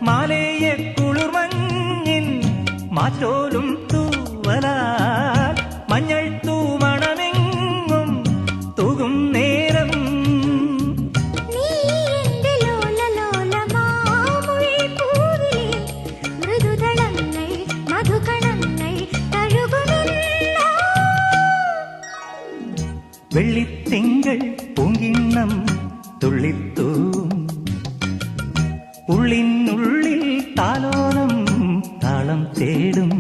മാലേയ കുളിർമഞ്ഞിൻ മാറ്റോലും തൂവലാൽ മഞ്ഞൾ തൂമണമെങ്ങും തൂകും നേരം വെള്ളിത്തിങ്കൾ പൂങ്കിണ്ണം തുള്ളിത്തൂം ഉള്ളിനുള്ളിൽ താലോലം താളം തേടും